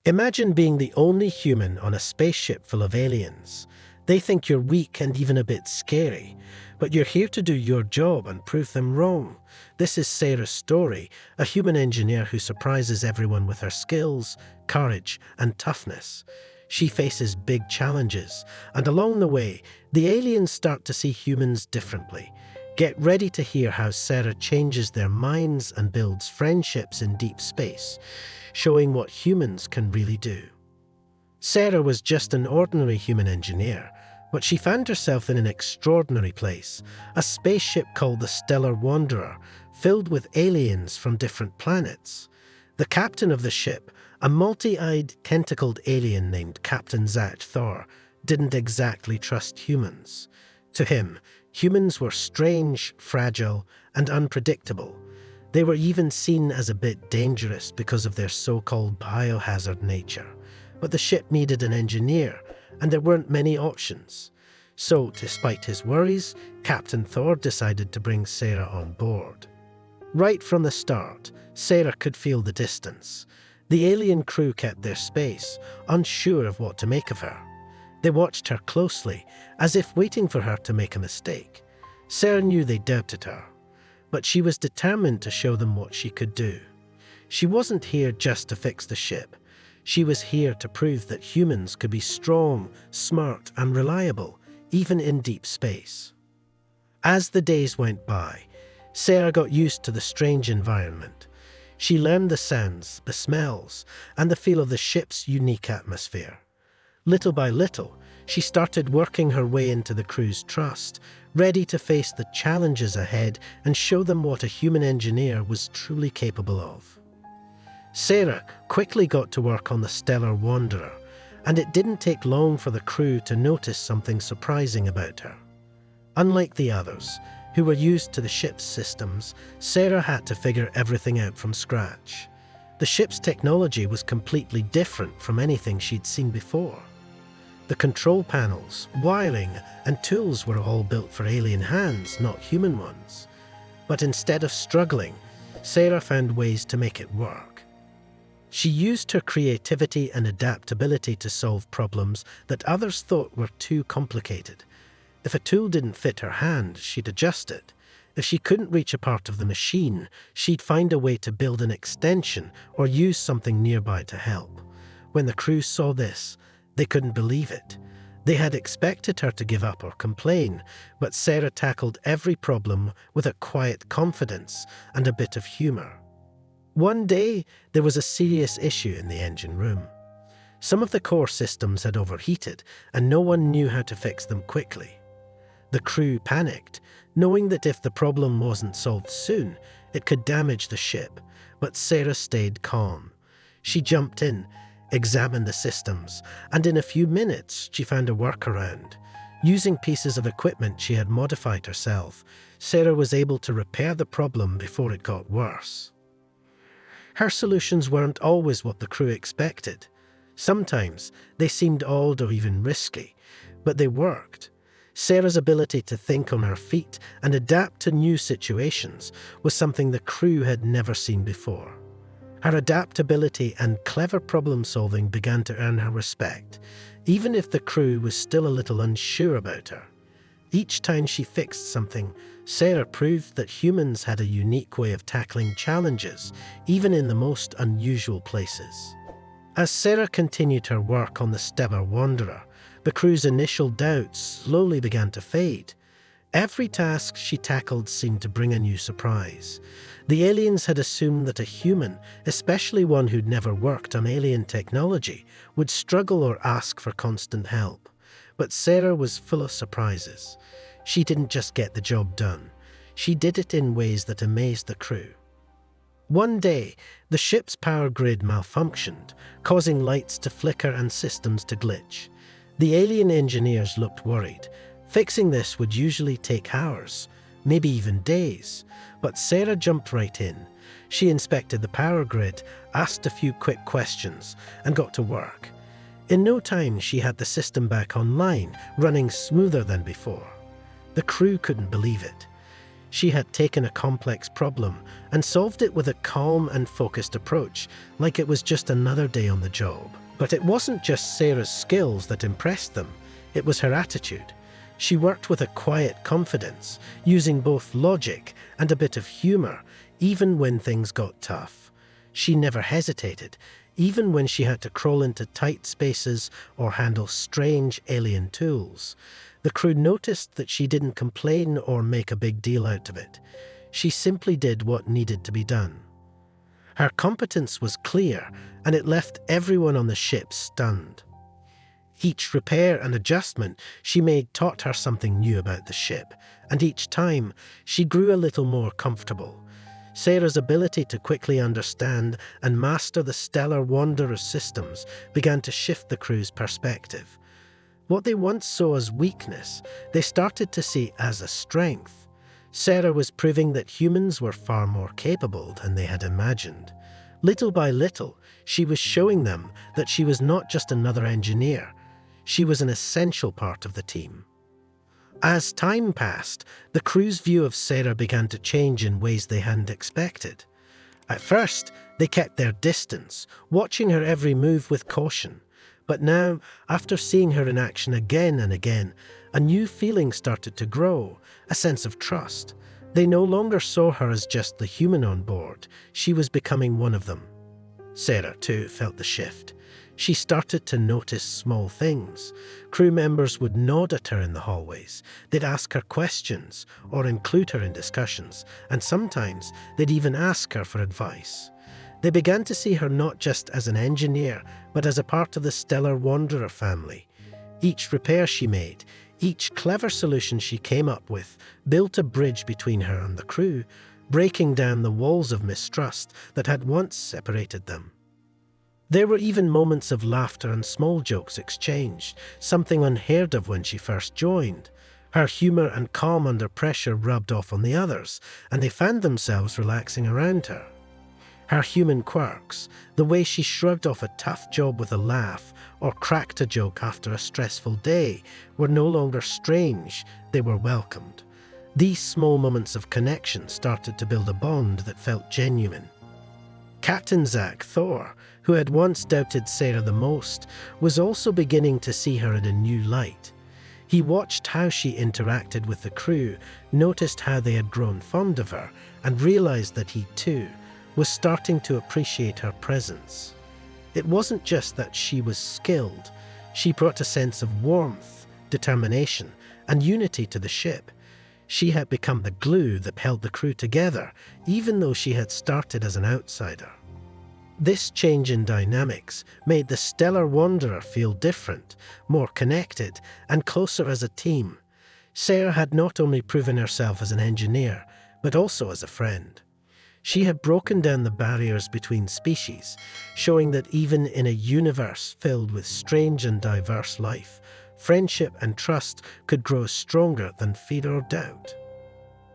Imagine being the only human on a spaceship full of aliens. They think you're weak and even a bit scary, but you're here to do your job and prove them wrong. This is Sarah's story, a human engineer who surprises everyone with her skills, courage, and toughness. She faces big challenges, and along the way, the aliens start to see humans differently. Get ready to hear how Sarah changes their minds and builds friendships in deep space, showing what humans can really do. Sarah was just an ordinary human engineer, but she found herself in an extraordinary place, a spaceship called the Stellar Wanderer, filled with aliens from different planets. The captain of the ship, a multi-eyed, tentacled alien named Captain Zach Thor, didn't exactly trust humans. To him, humans were strange, fragile, and unpredictable. They were even seen as a bit dangerous because of their so-called biohazard nature. But the ship needed an engineer, and there weren't many options. So, despite his worries, Captain Thor decided to bring Sarah on board. Right from the start, Sarah could feel the distance. The alien crew kept their space, unsure of what to make of her. They watched her closely, as if waiting for her to make a mistake. Sarah knew they doubted her, but she was determined to show them what she could do. She wasn't here just to fix the ship. She was here to prove that humans could be strong, smart, and reliable, even in deep space. As the days went by, Sarah got used to the strange environment. She learned the sounds, the smells, and the feel of the ship's unique atmosphere. Little by little, she started working her way into the crew's trust, ready to face the challenges ahead and show them what a human engineer was truly capable of. Sarah quickly got to work on the Stellar Wanderer, and it didn't take long for the crew to notice something surprising about her. Unlike the others, who were used to the ship's systems, Sarah had to figure everything out from scratch. The ship's technology was completely different from anything she'd seen before. The control panels, wiring, and tools were all built for alien hands, not human ones. But instead of struggling, Sarah found ways to make it work. She used her creativity and adaptability to solve problems that others thought were too complicated. If a tool didn't fit her hand, she'd adjust it. If she couldn't reach a part of the machine, she'd find a way to build an extension or use something nearby to help. When the crew saw this, they couldn't believe it. They had expected her to give up or complain, but Sarah tackled every problem with a quiet confidence and a bit of humor. One day, there was a serious issue in the engine room. Some of the core systems had overheated, and no one knew how to fix them quickly. The crew panicked, knowing that if the problem wasn't solved soon, it could damage the ship, but Sarah stayed calm. She jumped in, examined the systems, and in a few minutes she found a workaround. Using pieces of equipment she had modified herself, Sarah was able to repair the problem before it got worse. Her solutions weren't always what the crew expected. Sometimes they seemed odd or even risky, but they worked. Sarah's ability to think on her feet and adapt to new situations was something the crew had never seen before. Her adaptability and clever problem-solving began to earn her respect, even if the crew was still a little unsure about her. Each time she fixed something, Sarah proved that humans had a unique way of tackling challenges, even in the most unusual places. As Sarah continued her work on the Stellar Wanderer, the crew's initial doubts slowly began to fade. Every task she tackled seemed to bring a new surprise. The aliens had assumed that a human, especially one who'd never worked on alien technology, would struggle or ask for constant help. But Sarah was full of surprises. She didn't just get the job done. She did it in ways that amazed the crew. One day, the ship's power grid malfunctioned, causing lights to flicker and systems to glitch. The alien engineers looked worried. Fixing this would usually take hours, maybe even days, but Sarah jumped right in. She inspected the power grid, asked a few quick questions, and got to work. In no time, she had the system back online, running smoother than before. The crew couldn't believe it. She had taken a complex problem and solved it with a calm and focused approach, like it was just another day on the job. But it wasn't just Sarah's skills that impressed them, it was her attitude. She worked with a quiet confidence, using both logic and a bit of humor, even when things got tough. She never hesitated, even when she had to crawl into tight spaces or handle strange alien tools. The crew noticed that she didn't complain or make a big deal out of it. She simply did what needed to be done. Her competence was clear, and it left everyone on the ship stunned. Each repair and adjustment she made taught her something new about the ship, and each time she grew a little more comfortable. Sarah's ability to quickly understand and master the stellar Wanderer systems began to shift the crew's perspective. What they once saw as weakness, they started to see as a strength. Sarah was proving that humans were far more capable than they had imagined. Little by little, she was showing them that she was not just another engineer. She was an essential part of the team. As time passed, the crew's view of Sarah began to change in ways they hadn't expected. At first, they kept their distance, watching her every move with caution. But now, after seeing her in action again and again, a new feeling started to grow, a sense of trust. They no longer saw her as just the human on board. She was becoming one of them. Sarah, too, felt the shift. She started to notice small things. Crew members would nod at her in the hallways. They'd ask her questions or include her in discussions, and sometimes they'd even ask her for advice. They began to see her not just as an engineer, but as a part of the stellar Wanderer family. Each repair she made, each clever solution she came up with, built a bridge between her and the crew, breaking down the walls of mistrust that had once separated them. There were even moments of laughter and small jokes exchanged, something unheard of when she first joined. Her humour and calm under pressure rubbed off on the others, and they found themselves relaxing around her. Her human quirks, the way she shrugged off a tough job with a laugh or cracked a joke after a stressful day, were no longer strange, they were welcomed. These small moments of connection started to build a bond that felt genuine. Captain Zach Thor, who had once doubted Sarah the most, was also beginning to see her in a new light. He watched how she interacted with the crew, noticed how they had grown fond of her, and realized that he too was starting to appreciate her presence. It wasn't just that she was skilled. She brought a sense of warmth, determination, and unity to the ship. She had become the glue that held the crew together, even though she had started as an outsider. This change in dynamics made the Stellar Wanderer feel different, more connected, and closer as a team. Sarah had not only proven herself as an engineer, but also as a friend. She had broken down the barriers between species, showing that even in a universe filled with strange and diverse life, friendship and trust could grow stronger than fear or doubt.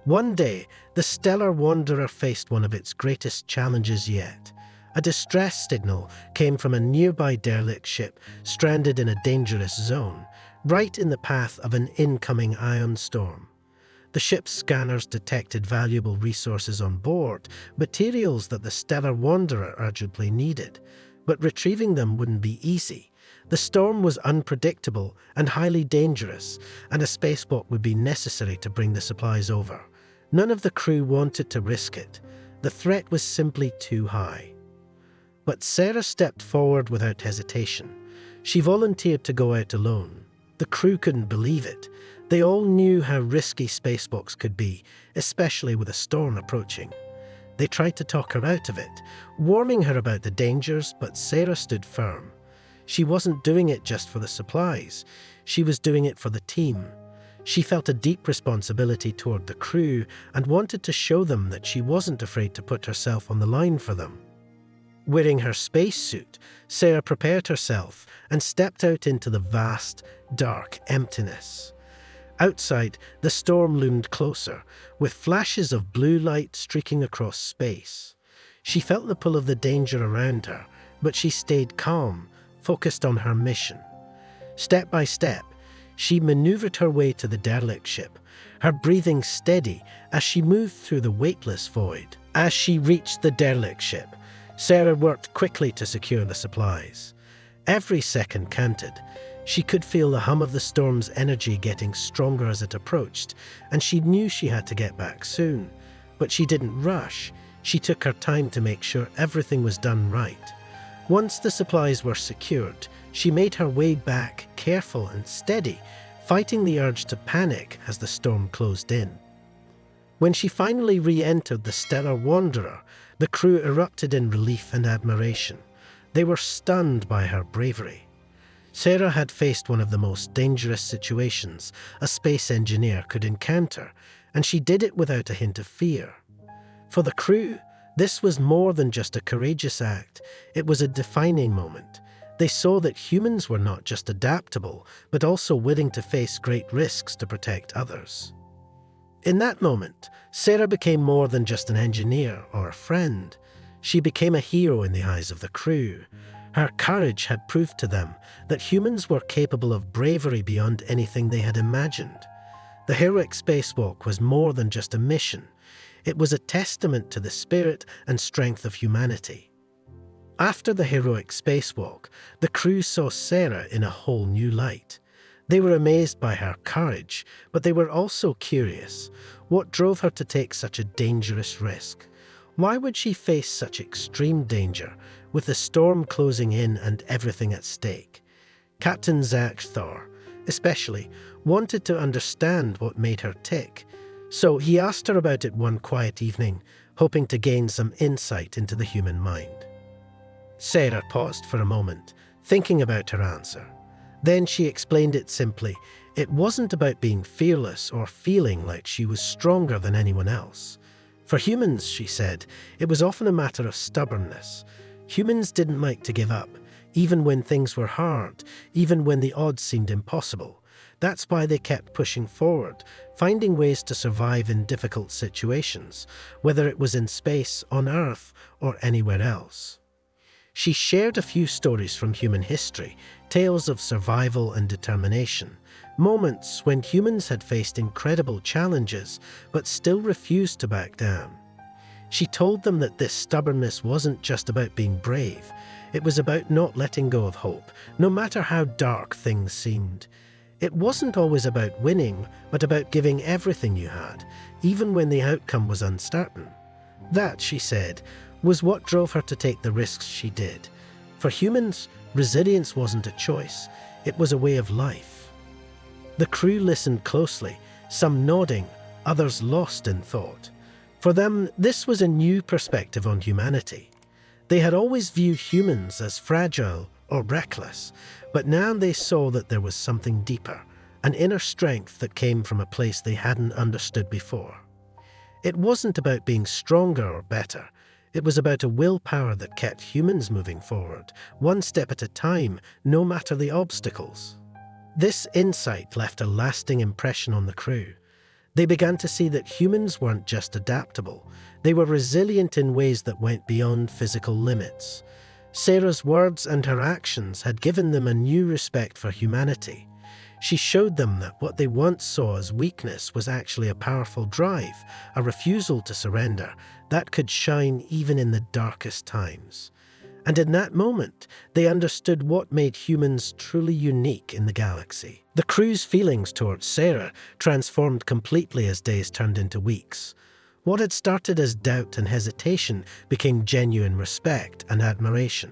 One day, the Stellar Wanderer faced one of its greatest challenges yet. A distress signal came from a nearby derelict ship stranded in a dangerous zone, right in the path of an incoming ion storm. The ship's scanners detected valuable resources on board, materials that the Stellar Wanderer urgently needed, but retrieving them wouldn't be easy. The storm was unpredictable and highly dangerous, and a spacewalk would be necessary to bring the supplies over. None of the crew wanted to risk it. The threat was simply too high. But Sarah stepped forward without hesitation. She volunteered to go out alone. The crew couldn't believe it. They all knew how risky spacewalks could be, especially with a storm approaching. They tried to talk her out of it, warning her about the dangers, but Sarah stood firm. She wasn't doing it just for the supplies. She was doing it for the team. She felt a deep responsibility toward the crew and wanted to show them that she wasn't afraid to put herself on the line for them. Wearing her spacesuit, Sarah prepared herself and stepped out into the vast, dark emptiness. Outside, the storm loomed closer, with flashes of blue light streaking across space. She felt the pull of the danger around her, but she stayed calm, focused on her mission. Step by step, She maneuvered her way to the derelict ship, her breathing steady as she moved through the weightless void. As she reached the derelict ship, Sarah worked quickly to secure the supplies. Every second counted. She could feel the hum of the storm's energy getting stronger as it approached, and she knew she had to get back soon. But she didn't rush. She took her time to make sure everything was done right. Once the supplies were secured, she made her way back, careful and steady, fighting the urge to panic as the storm closed in. When she finally re-entered the Stellar Wanderer, the crew erupted in relief and admiration. They were stunned by her bravery. Sarah had faced one of the most dangerous situations a space engineer could encounter, and she did it without a hint of fear. For the crew, this was more than just a courageous act. It was a defining moment. They saw that humans were not just adaptable, but also willing to face great risks to protect others. In that moment, Sarah became more than just an engineer or a friend. She became a hero in the eyes of the crew. Her courage had proved to them that humans were capable of bravery beyond anything they had imagined. The heroic spacewalk was more than just a mission. It was a testament to the spirit and strength of humanity. After the heroic spacewalk, the crew saw Sarah in a whole new light. They were amazed by her courage, but they were also curious. What drove her to take such a dangerous risk? Why would she face such extreme danger, with the storm closing in and everything at stake? Captain Zach Thor, especially, wanted to understand what made her tick, so he asked her about it one quiet evening, hoping to gain some insight into the human mind. Sarah paused for a moment, thinking about her answer. Then she explained it simply. It wasn't about being fearless or feeling like she was stronger than anyone else. For humans, she said, it was often a matter of stubbornness. Humans didn't like to give up, even when things were hard, even when the odds seemed impossible. That's why they kept pushing forward, finding ways to survive in difficult situations, whether it was in space, on Earth, or anywhere else. She shared a few stories from human history, tales of survival and determination, moments when humans had faced incredible challenges but still refused to back down. She told them that this stubbornness wasn't just about being brave, it was about not letting go of hope, no matter how dark things seemed. It wasn't always about winning, but about giving everything you had, even when the outcome was uncertain. That, she said, was what drove her to take the risks she did. For humans, resilience wasn't a choice, it was a way of life. The crew listened closely, some nodding, others lost in thought. For them, this was a new perspective on humanity. They had always viewed humans as fragile or reckless, but now they saw that there was something deeper, an inner strength that came from a place they hadn't understood before. It wasn't about being stronger or better. It was about a willpower that kept humans moving forward, one step at a time, no matter the obstacles. This insight left a lasting impression on the crew. They began to see that humans weren't just adaptable, they were resilient in ways that went beyond physical limits. Sarah's words and her actions had given them a new respect for humanity. She showed them that what they once saw as weakness was actually a powerful drive, a refusal to surrender, that could shine even in the darkest times. And in that moment, they understood what made humans truly unique in the galaxy. The crew's feelings towards Sarah transformed completely as days turned into weeks. What had started as doubt and hesitation became genuine respect and admiration.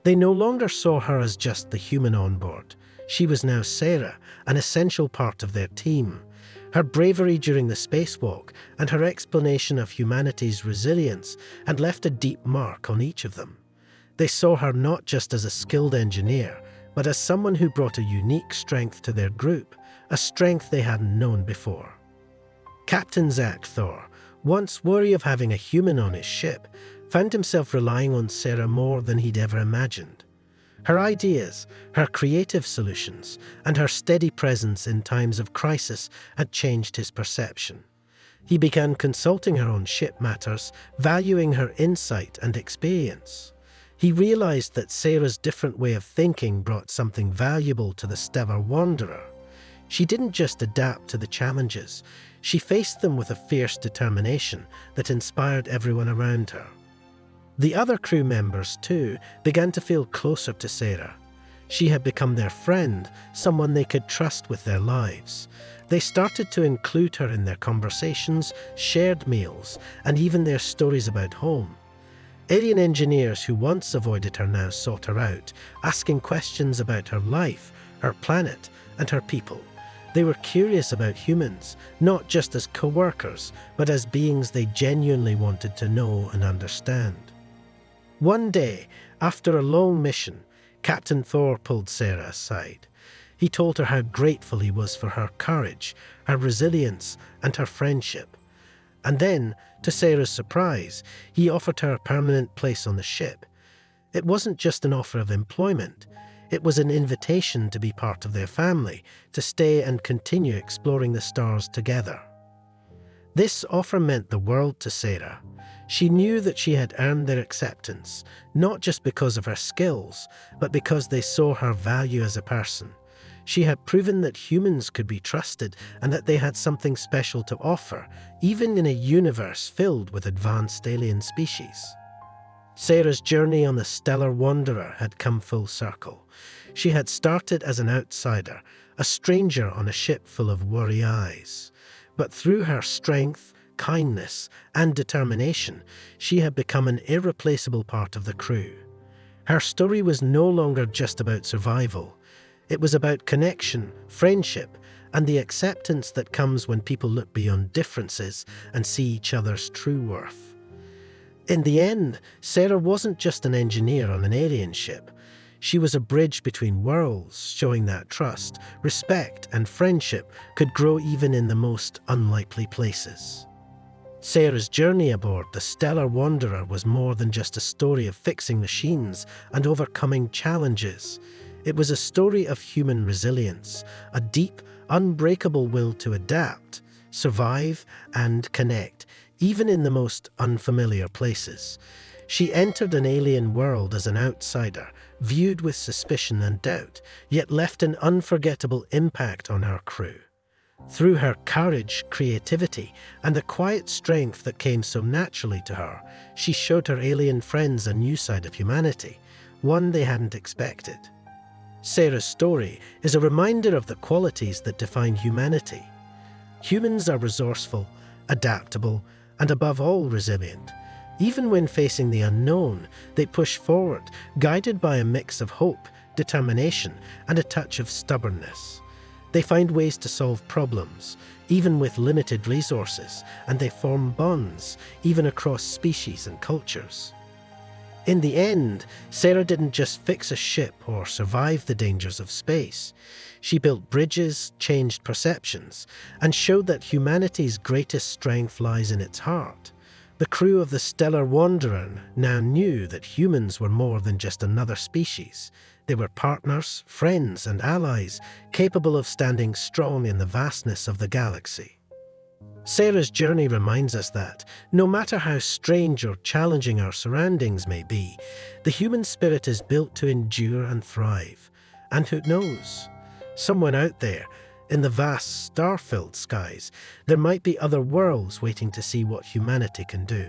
They no longer saw her as just the human on board. She was now Sarah, an essential part of their team. Her bravery during the spacewalk and her explanation of humanity's resilience had left a deep mark on each of them. They saw her not just as a skilled engineer, but as someone who brought a unique strength to their group, a strength they hadn't known before. Captain Zach Thor, once wary of having a human on his ship, found himself relying on Sarah more than he'd ever imagined. Her ideas, her creative solutions, and her steady presence in times of crisis had changed his perception. He began consulting her on ship matters, valuing her insight and experience. He realized that Sarah's different way of thinking brought something valuable to the Stellar Wanderer. She didn't just adapt to the challenges, she faced them with a fierce determination that inspired everyone around her. The other crew members, too, began to feel closer to Sarah. She had become their friend, someone they could trust with their lives. They started to include her in their conversations, shared meals, and even their stories about home. Alien engineers who once avoided her now sought her out, asking questions about her life, her planet, and her people. They were curious about humans, not just as co-workers, but as beings they genuinely wanted to know and understand. One day, after a long mission, Captain Thor pulled Sarah aside. He told her how grateful he was for her courage, her resilience, and her friendship. And then, to Sarah's surprise, he offered her a permanent place on the ship. It wasn't just an offer of employment. It was an invitation to be part of their family, to stay and continue exploring the stars together. This offer meant the world to Sarah. She knew that she had earned their acceptance, not just because of her skills, but because they saw her value as a person. She had proven that humans could be trusted and that they had something special to offer, even in a universe filled with advanced alien species. Sarah's journey on the Stellar Wanderer had come full circle. She had started as an outsider, a stranger on a ship full of worry eyes. But through her strength, kindness, and determination, she had become an irreplaceable part of the crew. Her story was no longer just about survival. It was about connection, friendship, and the acceptance that comes when people look beyond differences and see each other's true worth. In the end, Sarah wasn't just an engineer on an alien ship. She was a bridge between worlds, showing that trust, respect, and friendship could grow even in the most unlikely places. Sarah's journey aboard the Stellar Wanderer was more than just a story of fixing machines and overcoming challenges. It was a story of human resilience, a deep, unbreakable will to adapt, survive, and connect, even in the most unfamiliar places. She entered an alien world as an outsider, viewed with suspicion and doubt, yet left an unforgettable impact on her crew. Through her courage, creativity, and the quiet strength that came so naturally to her, she showed her alien friends a new side of humanity, one they hadn't expected. Sarah's story is a reminder of the qualities that define humanity. Humans are resourceful, adaptable, and above all resilient. Even when facing the unknown, they push forward, guided by a mix of hope, determination, and a touch of stubbornness. They find ways to solve problems, even with limited resources, and they form bonds, even across species and cultures. In the end, Sarah didn't just fix a ship or survive the dangers of space. She built bridges, changed perceptions, and showed that humanity's greatest strength lies in its heart. The crew of the Stellar Wanderer now knew that humans were more than just another species. They were partners, friends, and allies, capable of standing strong in the vastness of the galaxy. Sarah's journey reminds us that, no matter how strange or challenging our surroundings may be, the human spirit is built to endure and thrive. And who knows? Somewhere out there, in the vast star-filled skies, there might be other worlds waiting to see what humanity can do.